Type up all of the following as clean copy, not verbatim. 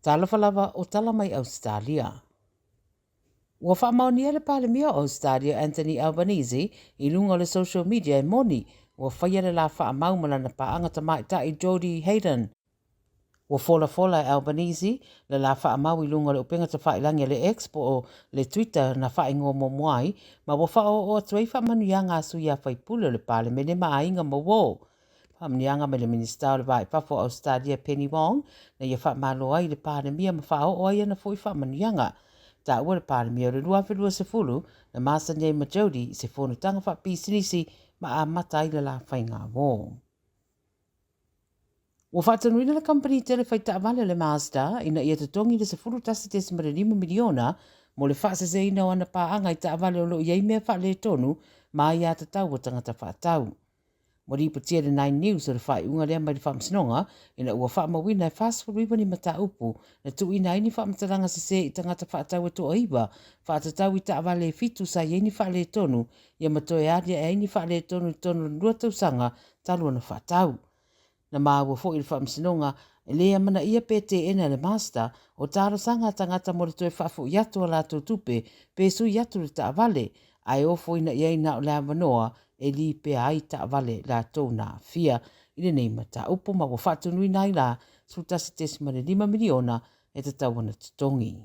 Tala Fou o tala mai Ausetalia. Ua whaamaonia le palemia o Ausetalia Anthony Albanese I lunga le social media e moni ua whaia le la whaamau malana paanga tamaitai Jodie Hayden. Ua fola e Albanese le la whaamau I lunga le upenga ta whailangi le expo o le Twitter na whaingo mo moai ma ua whao o atuai whaamanuia ngā suia whaipule le palemene ma ainga mo wō. Whaamanianga me le minista o le vai pafo Ausetalia Penny Wong na ia whaamalo ai le palemia ma whao o ai ana fwy whaamanianga. Ta ua le palemia o le 2.10 na Master Nye ma Jodie se whonu tanga whapisinisi ma a mata I le la whainga wō. Ua whaatanuina le company tele whaita avale le Master ina ia tutongi le se furu tasi te 5 miliona mo le whaasase ina o ana paanga I ta avale o lo iei mea wha le tonu ma ia te tau o tangata whaatau. Mo ripatia le 9 News o le whaiunga lea mai le whaamsinonga ina ua whaamawina e fast food riba ni mata upu na tu ina ini whaamataranga se I tangata whaatau e to aiba whaatatau I ta avale e fitu sa iei ni wha le tonu ia matoe adia e ini wha le tonu lua tausanga talu ana whaatau. Na maa ua fo I le whaamsinonga e lea mana ia pete ena le Master o taro sanga tangata mo le toe whaafu iatu a la tupe pe su iatu le ta avale ai ofo ina iei na o le amanoa e li pe ai ta vale la tona fia I le nei mata upo ma ua whatunui nai la sutasi te 5 miliona e te tauana tutongi.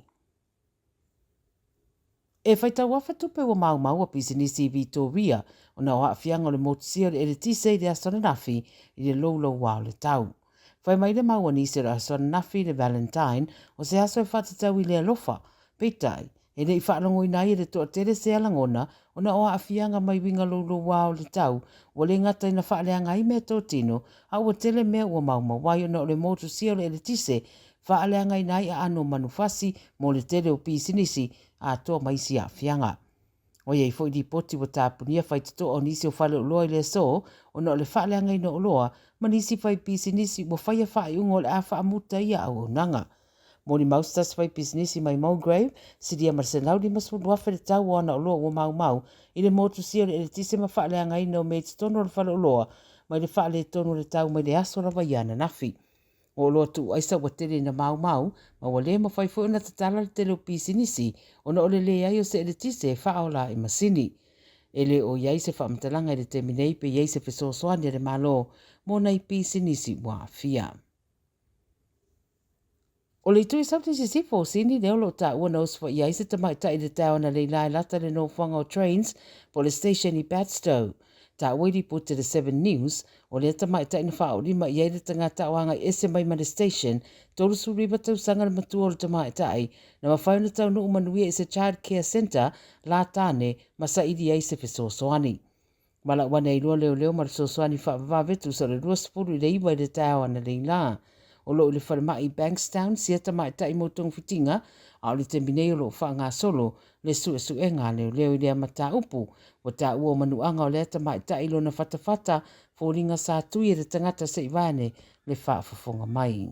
E whaitau afa tupe ua mau a pisinisi Victoria o na oa fianga o le motusio le tise I le asona nafi I le lou wao le tau. Whai mai le mau anise le asona nafi le Valentine o se aso e whatatau I le alofa, peitai, e nei whaalongo I nai e le toa tere se alangona o na oa afianga mai winga lou wao le tau o le ngata ina whaaleanga I mea tō tino a ua tele mea ua mau wai o na o le motusio le tise whaaleanga I nai a ano manufasi mo le tele o pisinisi a toa maisi a fianga. O iei fo I di poti wa tāpunia whai tato o nisi o whale o loa I le so, o na o le whaaleanga ina o loa, ma nisi whai pisinisi wa whai a whai ungo le a whaamuta ia au nanga. Moni maustas whai pisinisi mai Mulgrave, sidia marsenau di masu duafe le tau o ana o loa ua mau, I le motu sio le tise ma whaaleanga ina o mei tono le whale o loa, mai le whaale tono le tau mai le aso rawa iana nafi. O loa tu aisa wa tere na mau, ma wale ma whai fo na tatala le tele o pisinisi, o na ole le ai o se le tise whaola I masini. Ele o iai se whaamtalanga le teminei pe iai se fesosoani le malo, mo na I pisinisi wa fia. O le tui sabti se sifo sini leo lo ta ua na uswa iai se tamaita I le tau na leilai lata le no whanga o trains po le station I Padstow. Ta wiri puti le 7 News, o le tamaita ina whao lima iai le tangata wanga ese mai ma le station, tolu suriba tau sanga le matua o le tamaita ai, na mawhauna tau nu umanuia I se Child Care Centre, la tane, masa idi ai se fesosoani. Mala wana I lua leo ma le sosoani whaavavetu sa le 2 I le iwa I le tau ana leila. O lo le whalemai Bankstown, sia tamaita I motong fitinga, a o le teminei o lo whaanga solo, le suenga leo I le amata upu, o ta ua manuanga o le tamaita I lo na whatawhata, fōringa sa tui e le tangata se iwane le whaafafonga mai.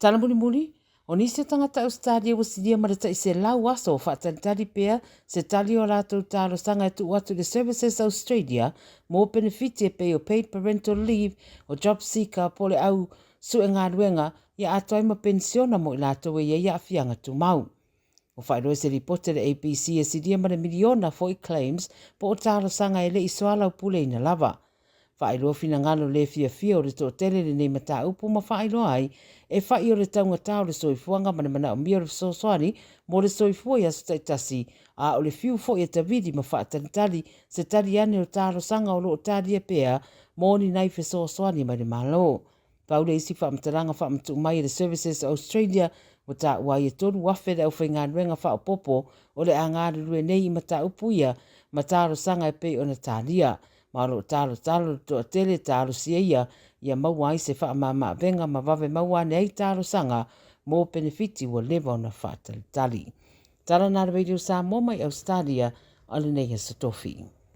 Tala muli, o nisi tangata Ausetalia wa sidia marata I se lau aso whaatantari pea se tali o lato talo sanga tu watu le Services Australia mo benefiti e pay o paid parental leave o job seeker pole au suenga ruenga ia atoi ma pensiona mo I lato e ia afianga tu mau. O whaeroe se ripote le ABC e sidia mara miliona for I claims po o talo sanga e le isoala upule ina lava. Whaeroe fina ngalo le fia o le to tele le nei mata upu ma whaeroe ai e whai o le taunga tau le soifuanga mana o mia o le sosoani mo le soifua ia su taitasi a o le fiu fo ia tavidi ma whaatantali se tari ane o talo sanga o lo o tari e pea mo ni nai fe sosoani ma le malo. Paule isi whaamtaranga whaamtu mai le Services Australia o ta wai e toru wafe le au whainga nuenga whaopopo o le angari rue nei I mata upu ia ma talo sanga e pe o na talia. Ma lo talo to tele talo sia ia maua I se whaamama venga ma vave maua nei talo sanga mo benefiti wa leva ona whaatalitali. Tala na radio Samoa mai Ausetalia, ale nei he satofi.